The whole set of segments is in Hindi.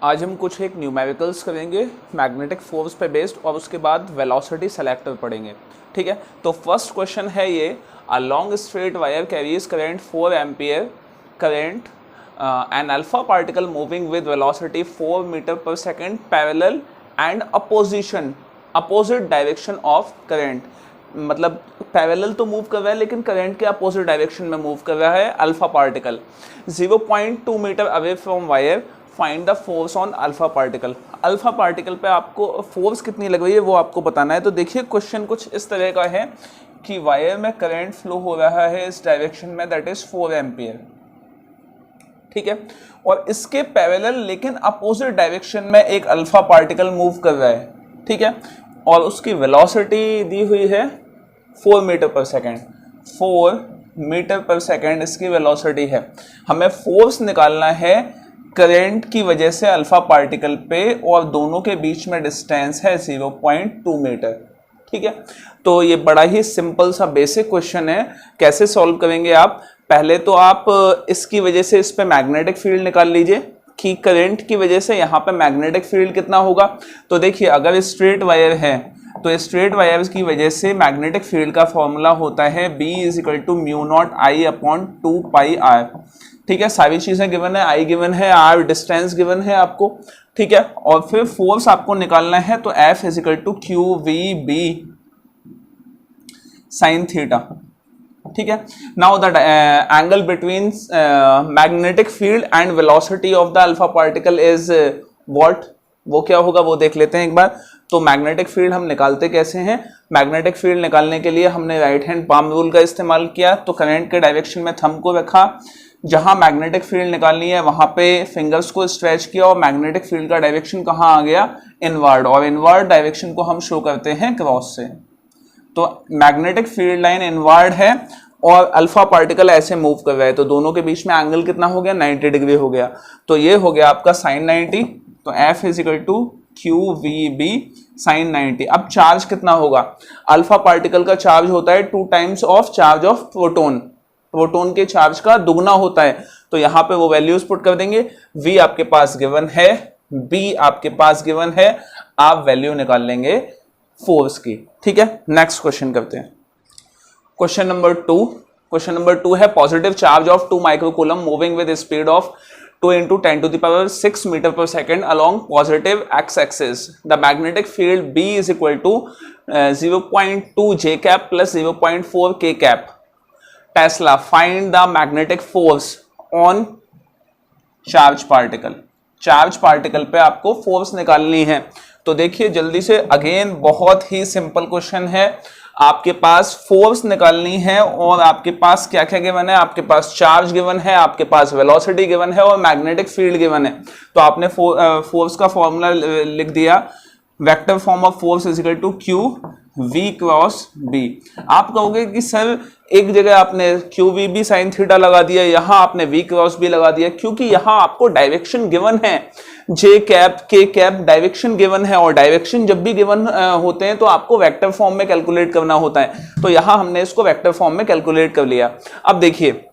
आज हम कुछ एक न्यूमेरिकल्स करेंगे मैग्नेटिक फोर्स पे बेस्ड और उसके बाद वेलोसिटी सेलेक्टर पढ़ेंगे। ठीक है, तो फर्स्ट क्वेश्चन है ये, a long straight wire carries current 4 ampere current an alpha particle moving with velocity 4 metre per second parallel and opposite direction of current. मतलब पैरेलल तो मूव कर रहा है लेकिन करंट के अपोजिट डायरेक्शन में मूव कर रहा है alpha particle 0.2 metre away from wire. Find the force on alpha particle. Alpha particle पे आपको फोर्स कितनी लग रही है वो आपको बताना है। तो देखिए क्वेश्चन कुछ इस तरह का है कि वायर में करंट फ्लो हो रहा है इस डायरेक्शन में, दैट इज 4 एम्पियर। ठीक है, और इसके पैरेलल लेकिन अपोजिट डायरेक्शन में एक अल्फा पार्टिकल मूव कर रहा है। ठीक है, और उसकी वेलोसिटी दी हुई है 4 metre per second. 4 metre per second इसकी वेलोसिटी है। हमें फोर्स निकालना है करंट की वजह से अल्फा पार्टिकल पे, और दोनों के बीच में डिस्टेंस है 0.2 मीटर। ठीक है, तो ये बड़ा ही सिंपल सा बेसिक क्वेश्चन है। कैसे सॉल्व करेंगे आप? पहले तो आप इसकी वजह से इस पे मैग्नेटिक फील्ड निकाल लीजिए कि करंट की वजह से यहाँ पे मैग्नेटिक फील्ड कितना होगा। तो देखिए अगर स्ट्रेट वायर है तो स्ट्रेट वायर की वजह से मैग्नेटिक फील्ड का फॉर्मूला होता है B = μ0I/2πr। ठीक है, सारी चीजें गिवन है, I गिवन है, R डिस्टेंस गिवन है आपको। ठीक है, और फिर फोर्स आपको निकालना है तो F = QVB sin थीटा। ठीक है, now the angle between magnetic field and velocity of the alpha particle is what? वो क्या होगा वो देख लेते हैं एक बार। तो मैग्नेटिक फील्ड हम निकालते कैसे हैं? मैग्नेटिक फील्ड निकालने के लिए हमने राइट हैंड पाम रूल का इस्तेमाल किया। तो करंट के डायरेक्शन में थंब को रखा, जहां मैग्नेटिक फील्ड निकालनी है वहां पे फिंगर्स को स्ट्रेच किया, और मैग्नेटिक फील्ड का डायरेक्शन कहां आ गया? इनवर्ड, और इनवर्ड डायरेक्शन को हम शो करते हैं क्रॉस से। तो मैग्नेटिक फील्ड लाइन इनवर्ड है और अल्फा पार्टिकल ऐसे मूव कर रहा है, तो दोनों के बीच में एंगल कितना हो गया? 90 डिग्री हो गया। तो ये हो गया आपका sin 90। तो F = QVB sin 90। अब चार्ज कितना होगा? अल्फा पार्टिकल का चार्ज होता है 2 times of charge of proton. Proton के चार्ज का दुगना होता है। तो यहां पे वो वैल्यूज पुट कर देंगे। V आपके पास गिवन है, B आपके पास गिवन है, आप वैल्यू निकाल लेंगे फोर्स की। ठीक है, नेक्स्ट क्वेश्चन करते हैं। Question number 2। क्वेश्चन नंबर 2 है, positive charge of 2 microcoulomb moving with speed of 2 × 10⁻6 metre per second along positive x-axis. The magnetic field B is equal to 0.2 J cap plus 0.4 K cap. Tesla, find the magnetic force on charge particle. Charge particle पे आपको फोर्स निकालनी है। तो देखिए जल्दी से, अगेन बहुत ही सिंपल क्वेश्चन है। आपके पास फोर्स निकालनी है और आपके पास क्या क्या गिवन है? आपके पास चार्ज गिवन है, आपके पास वेलोसिटी गिवन है और मैग्नेटिक फील्ड गिवन है। तो आपने फोर्स का फॉर्मूला लिख दिया, vector form of force = QV×B। आप कहोगे कि सर एक जगह आपने QVB sin थीटा लगा दिया, यहां आपने V×B लगा दिया, क्योंकि यहां आपको डायरेक्शन गिवन है, J cap K cap direction given है, और डायरेक्शन जब भी गिवन होते हैं तो आपको वेक्टर फॉर्म में कैलकुलेट करना होता है। तो यहां हमने इसको वेक्टर फॉर्म में कैलकुलेट कर लिया। अब देखिए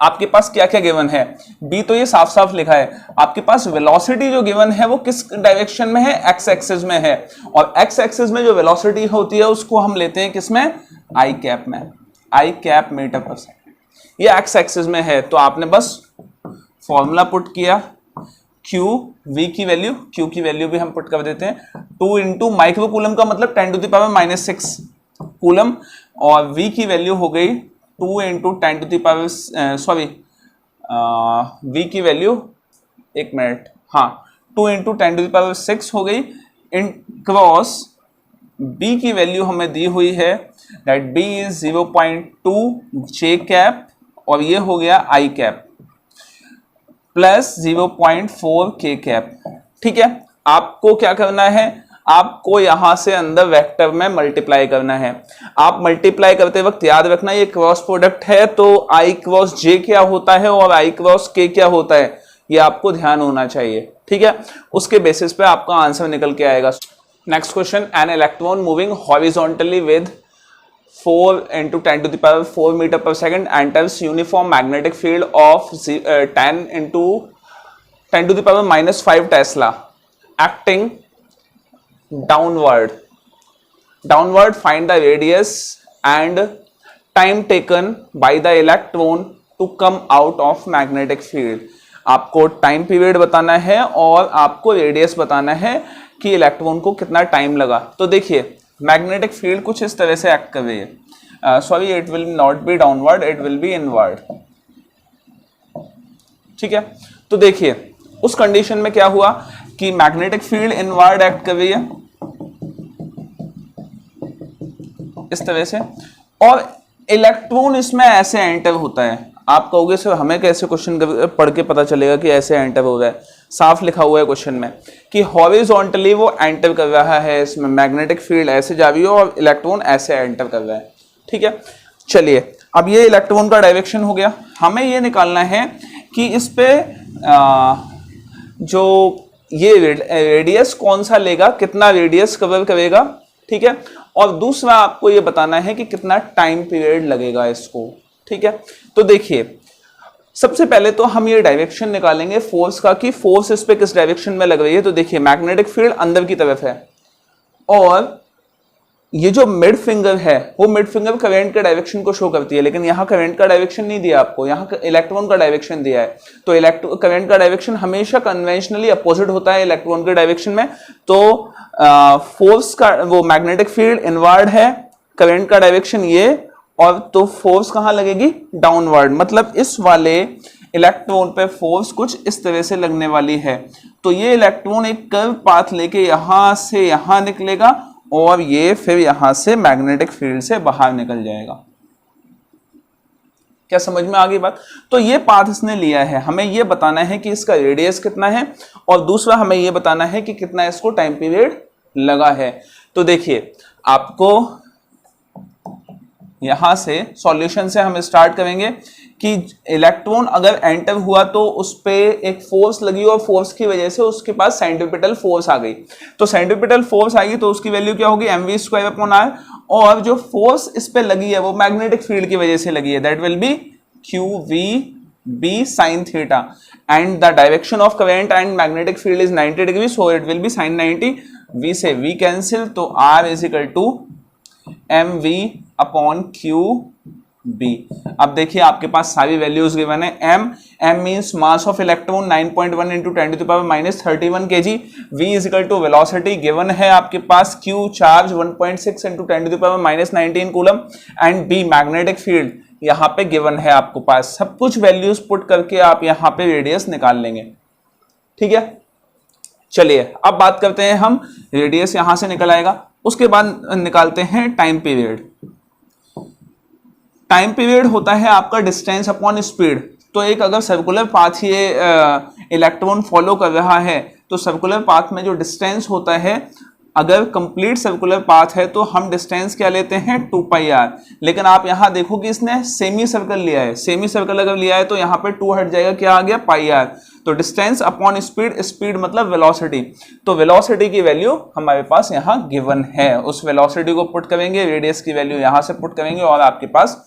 आपके पास क्या क्या गिवन है। बी तो ये साफ साफ लिखा है। आपके पास वेलोसिटी जो गिवन है वो किस डायरेक्शन में है? एक्स एक्सिस में है, और एक्स एक्सिस में जो वेलोसिटी होती है उसको हम लेते हैं किसमें? आई कैप में, आई कैप मीटर पर सेकेंड। ये एक्स एक्सिस में है, तो आपने बस फॉर्मूला पुट किया, Q की वैल्यू भी हम पुट कर देते हैं। 2 × माइक्रोकूलम का मतलब 10⁻⁶ कूलम, और V की वैल्यू हो गई 2 × V की वैल्यू 2 × 10⁻6 हो गई इन क्रॉस B की वैल्यू हमें दी हुई है, that B is 0.2 J cap, और ये हो गया I cap plus 0.4 K cap. ठीक है, आपको क्या करना है? आपको यहां से अंदर वेक्टर में मल्टीप्लाई करना है। आप मल्टीप्लाई करते वक्त याद रखना ये क्रॉस प्रोडक्ट है, तो I×J क्या होता है और I×K क्या होता है, ये आपको ध्यान होना चाहिए। ठीक है, उसके बेसिस पे आपका आंसर निकल के आएगा। Next question, an electron moving horizontally with 4 × 10⁴ metre per second enters uniform magnetic field of 10 × 10⁻⁵ tesla acting downward find the radius and time taken by the electron to come out of magnetic field। आपको टाइम पीरियड बताना है और आपको रेडियस बताना है कि इलेक्ट्रॉन को कितना टाइम लगा। तो देखिए मैग्नेटिक फील्ड कुछ इस तरह से एक्ट कर रही है, sorry it will not be downward, it will B inward, ठीक है। तो देखिए उस कंडीशन में क्या हुआ कि मैग्नेटिक फील्ड इनवर्ड एक्ट कर रही है इस तरह से, और इलेक्ट्रॉन इसमें ऐसे एंटर होता है। आप कहोगे सर हमें कैसे क्वेश्चन पढ़ के पता चलेगा कि ऐसे एंटर हो रहा है? साफ लिखा हुआ है क्वेश्चन में कि हॉरिजॉन्टली वो एंटर कर रहा है, इसमें मैग्नेटिक फील्ड ऐसे जा रही है और इलेक्ट्रॉन ऐसे एंटर कर रहा है, ठीक है। चलिए अब ये इलेक्ट्रॉन का डायरेक्शन हो गया, हमें ये निकालना है कि इस पे जो ये रेडियस कौन सा लेगा, कितना रेडियस कवर करेगा, ठीक है। और दूसरा आपको ये बताना है कि कितना टाइम पीरियड लगेगा इसको, ठीक है। तो देखिए सबसे पहले तो हम ये डायरेक्शन निकालेंगे फोर्स का कि फोर्स इस पे किस डायरेक्शन में लग रही है। तो देखिए मैग्नेटिक फील्ड अंदर की तरफ है और ये जो मिड फिंगर है वो मिड फिंगर करंट के डायरेक्शन को शो करती है, लेकिन यहाँ करंट का डायरेक्शन नहीं दिया आपको, यहाँ इलेक्ट्रॉन का डायरेक्शन दिया है। तो करंट का डायरेक्शन हमेशा कन्वेंशनली अपोजिट होता है इलेक्ट्रॉन के डायरेक्शन में। तो फोर्स का वो मैग्नेटिक फील्ड इनवर्ड है, करंट का डायरेक्शन ये, और तो फोर्स कहाँ लगेगी? डाउनवर्ड, मतलब इस वाले इलेक्ट्रॉन पे फोर्स कुछ इस तरह से लगने वाली है। तो ये इलेक्ट्रॉन एक कर्व पाथ लेके यहां से यहां निकलेगा और ये फिर यहां से मैग्नेटिक फील्ड से बाहर निकल जाएगा। क्या समझ में आ गई बात? तो ये पाथ इसने लिया है, हमें ये बताना है कि इसका रेडियस कितना है और दूसरा हमें ये बताना है कि कितना इसको टाइम पीरियड लगा है। तो देखिए आपको यहां से सॉल्यूशन से हम स्टार्ट करेंगे कि इलेक्ट्रॉन अगर एंटर हुआ तो उस पे एक फोर्स लगी और फोर्स की वजह से उसके पास सेंट्रीपिटल फोर्स आ गई। तो सेंट्रीपिटल फोर्स आएगी तो उसकी वैल्यू क्या होगी? mv²/r, और जो फोर्स इस पे लगी है वो मैग्नेटिक फील्ड की वजह से लगी है, that will be qvb sin theta, and the direction of current and magnetic field is 90 degree, so it will be sin 90। v से v कैंसिल, तो r is equal to mv/qb। अब देखिए आपके पास सारी वैल्यूज गिवन है। m means mass of electron 9.1 into 10⁻³ kg, v is equal to velocity given है आपके पास, q charge 1.6 into 10⁻19 coulomb, and b magnetic field यहाँ पे गिवन है आपको पास। सब कुछ वैल्यूज पुट करके आप यहाँ पे रेडियस निकाल लेंगे, ठीक है। चलिए अब बात करते हैं हम, रेडियस यहां से निकल आएगा, उसके बाद निकालते हैं टाइम पीरियड। टाइम पीरियड होता है आपका डिस्टेंस अपॉन स्पीड। तो एक अगर सर्कुलर पाथ ये इलेक्ट्रॉन फॉलो कर रहा है तो सर्कुलर पाथ में जो डिस्टेंस होता है, अगर कंप्लीट सर्कुलर पाथ है तो हम डिस्टेंस क्या लेते हैं? 2πr। लेकिन आप यहां देखो कि इसने सेमी सर्कल लिया है, सेमी सर्कल अगर लिया है तो यहाँ पे 2 हट जाएगा, क्या आ गया? πr। तो डिस्टेंस अपॉन स्पीड, स्पीड मतलब वेलोसिटी, तो वेलोसिटी की वैल्यू हमारे पास यहाँ गिवन है, उस वेलोसिटी को पुट करेंगे, रेडियस की वैल्यू यहां से पुट करेंगे और आपके पास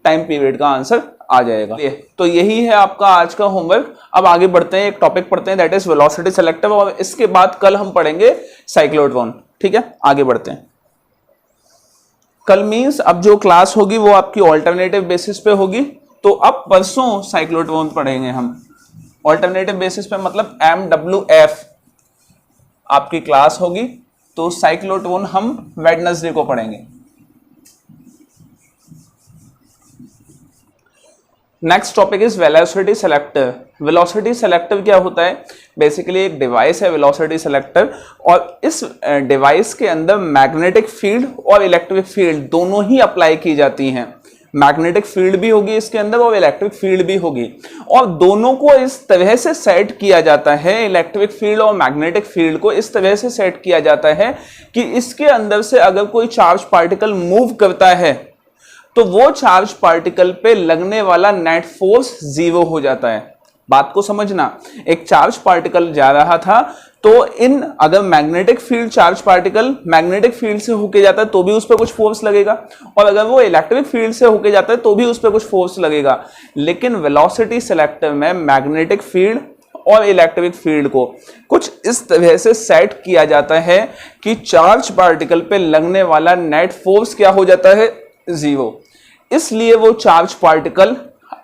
टाइम पीरियड का आंसर आ जाएगा। तो यही है आपका आज का होमवर्क। अब आगे बढ़ते हैं, एक टॉपिक पढ़ते हैं दैट इज वेलोसिटी सेलेक्टिव, और इसके बाद कल हम पढ़ेंगे साइक्लोट्रॉन, ठीक है। आगे बढ़ते हैं। कल मींस अब जो क्लास होगी वो आपकी ऑल्टरनेटिव बेसिस पे होगी, तो अब परसों साइक्लोट्रॉन पढ़ेंगे हम ऑल्टरनेटिव बेसिस पे, मतलब MWF आपकी क्लास होगी, तो साइक्लोट्रॉन हम वेडनेसडे को पढ़ेंगे। Next topic is velocity selector. Velocity selector क्या होता है? बेसिकली एक डिवाइस है वेलोसिटी सेलेक्टर, और इस डिवाइस के अंदर मैग्नेटिक फील्ड और इलेक्ट्रिक फील्ड दोनों ही अप्लाई की जाती हैं। मैग्नेटिक फील्ड भी होगी इसके अंदर और इलेक्ट्रिक फील्ड भी होगी, और दोनों को इस तरह से सेट किया जाता है, इलेक्ट्रिक फील्ड और मैग्नेटिक फील्ड को इस तरह से सेट किया जाता है कि इसके अंदर से अगर कोई चार्ज पार्टिकल मूव करता है तो वो चार्ज पार्टिकल पे लगने वाला नेट फोर्स 0 हो जाता है। बात को समझना, एक चार्ज पार्टिकल जा रहा था तो अगर magnetic field charge particle magnetic field से होके जाता है तो भी उस पर कुछ फोर्स लगेगा, और अगर वो इलेक्ट्रिक फील्ड से होके जाता है तो भी उस पर कुछ फोर्स लगेगा। लेकिन वेलोसिटी सेलेक्टर में मैग्नेटिक फील्ड और इलेक्ट्रिक फील्ड को कुछ इस तरह से सेट किया जाता है कि चार्ज पार्टिकल पे लगने वाला नेट फोर्स क्या हो जाता है, 0। इसलिए वो चार्ज पार्टिकल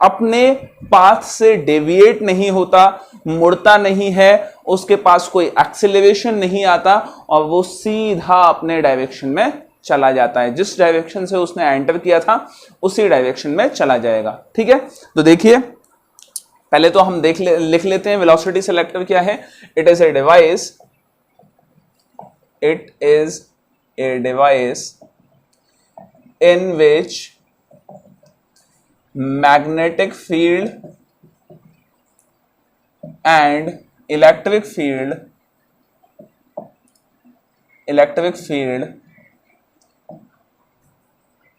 अपने पाथ से डेविएट नहीं होता, मुड़ता नहीं है, उसके पास कोई एक्सेलरेशन नहीं आता और वो सीधा अपने डायरेक्शन में चला जाता है। जिस डायरेक्शन से उसने एंटर किया था उसी डायरेक्शन में चला जाएगा। ठीक है, तो देखिए पहले तो हम लिख लेते हैं वेलोसिटी सेलेक्टर क्या है। It is a device in which magnetic field and electric field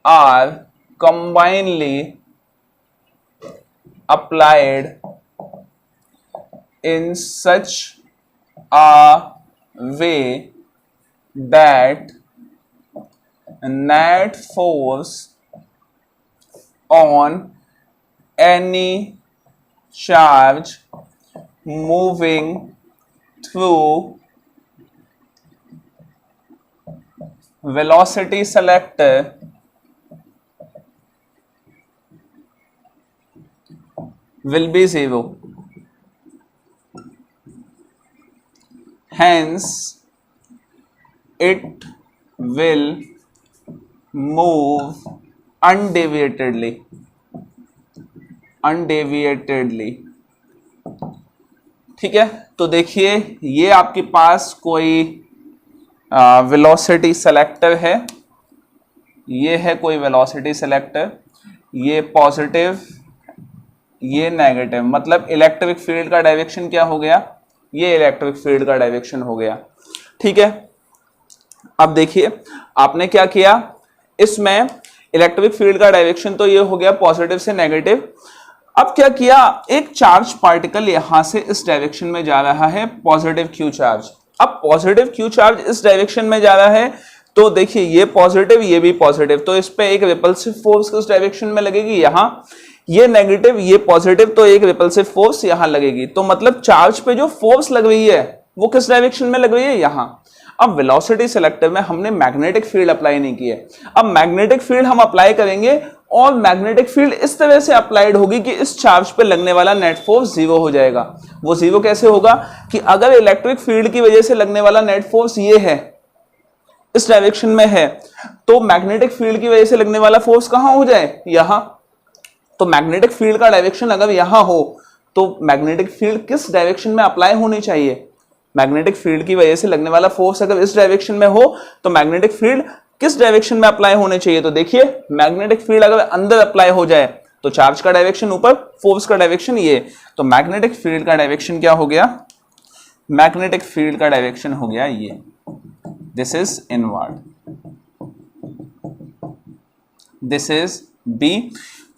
are combinedly applied in such a way that net force on any charge moving through velocity selector will be 0. Hence, it will move undeviatedly. ठीक है, तो देखिए ये आपके पास कोई वेलोसिटी सेलेक्टर है, ये है कोई वेलोसिटी सेलेक्टर, ये पॉजिटिव, ये नेगेटिव, मतलब इलेक्ट्रिक फील्ड का डायरेक्शन क्या हो गया, ये इलेक्ट्रिक फील्ड का डायरेक्शन हो गया। ठीक है, अब देखिए आपने क्या किया, इसमें इलेक्ट्रिक फील्ड का डायरेक्शन तो ये हो गया पॉजिटिव से नेगेटिव। अब क्या किया, एक चार्ज पार्टिकल यहां से इस डायरेक्शन में जा रहा है, पॉजिटिव क्यू चार्ज। अब पॉजिटिव क्यू चार्ज इस डायरेक्शन में जा रहा है, तो देखिए ये पॉजिटिव, ये भी पॉजिटिव, तो इस पे एक रिपल्सिव फोर्स किस डायरेक्शन में लगेगी, यहां। ये नेगेटिव, ये पॉजिटिव, तो एक रिपल्सिव फोर्स यहां लगेगी। तो मतलब चार्ज पे जो फोर्स लग रही है वो किस डायरेक्शन में लग रही है, यहां। अब वेलोसिटी सेलेक्टर में हमने मैग्नेटिक फील्ड अप्लाई नहीं की है, अब मैग्नेटिक फील्ड हम अप्लाई करेंगे और मैग्नेटिक फील्ड इस तरह से अप्लाइड होगी कि इस चार्ज पे लगने वाला नेट फोर्स 0 हो जाएगा। वो 0 कैसे होगा कि अगर इलेक्ट्रिक फील्ड की वजह से लगने वाला नेट फोर्स ये है, इस डायरेक्शन में है, तो मैग्नेटिक फील्ड की वजह से लगने वाला फोर्स कहां हो जाए, यहां। तो मैग्नेटिक फील्ड का डायरेक्शन अगर यहां हो तो मैग्नेटिक फील्ड किस डायरेक्शन में अप्लाई होनी चाहिए, मैग्नेटिक फील्ड की वजह से लगने वाला फोर्स अगर इस डायरेक्शन में हो तो मैग्नेटिक फील्ड किस डायरेक्शन में अप्लाई होने चाहिए। तो देखिए मैग्नेटिक फील्ड अगर अंदर अप्लाई हो जाए तो चार्ज का डायरेक्शन ऊपर, फोर्स का डायरेक्शन ये, तो मैग्नेटिक फील्ड का डायरेक्शन क्या हो गया, मैग्नेटिक फील्ड का डायरेक्शन हो गया ये, this is inward, this is B.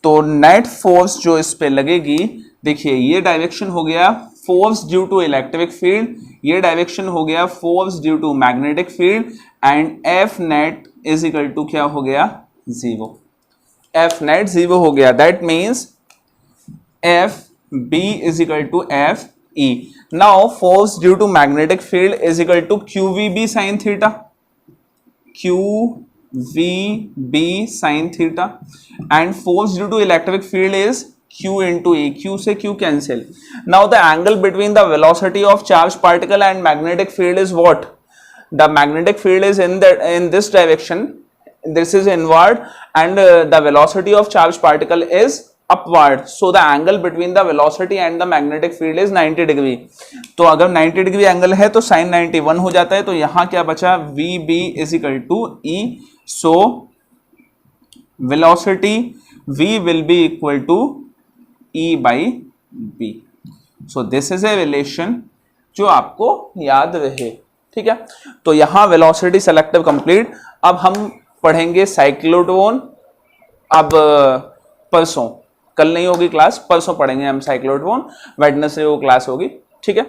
तो नेट फोर्स जो इस पे लगेगी, देखिए ये डायरेक्शन हो गया force due to electric field, ये डायरेक्शन हो गया force due to magnetic field, and F net is equal to क्या हो गया, 0। एफ नेट 0 हो गया, that means F B is equal to F E. Now force due to magnetic field is equal to Q we B sine theta, Q VB sin theta, and force due to electric field is Q into E. Q से Q cancel. Now the angle between the velocity of charged particle and magnetic field is what? The magnetic field is in this direction. This is inward, and the velocity of charged particle is upward. So the angle between the velocity and the magnetic field is 90 degree. तो अगर 90 डिग्री एंगल है तो sin 91 हो जाता है। तो यहां क्या बचा, VB is equal to E. So velocity V will be equal to E by B. So this is a relation जो आपको याद रहे। ठीक है, तो यहां वेलोसिटी सेलेक्टर कंप्लीट। अब हम पढ़ेंगे साइक्लोट्रॉन। अब परसों, कल नहीं होगी क्लास, परसों पढ़ेंगे हम साइक्लोट्रॉन, वेडनेसडे को क्लास होगी। ठीक है।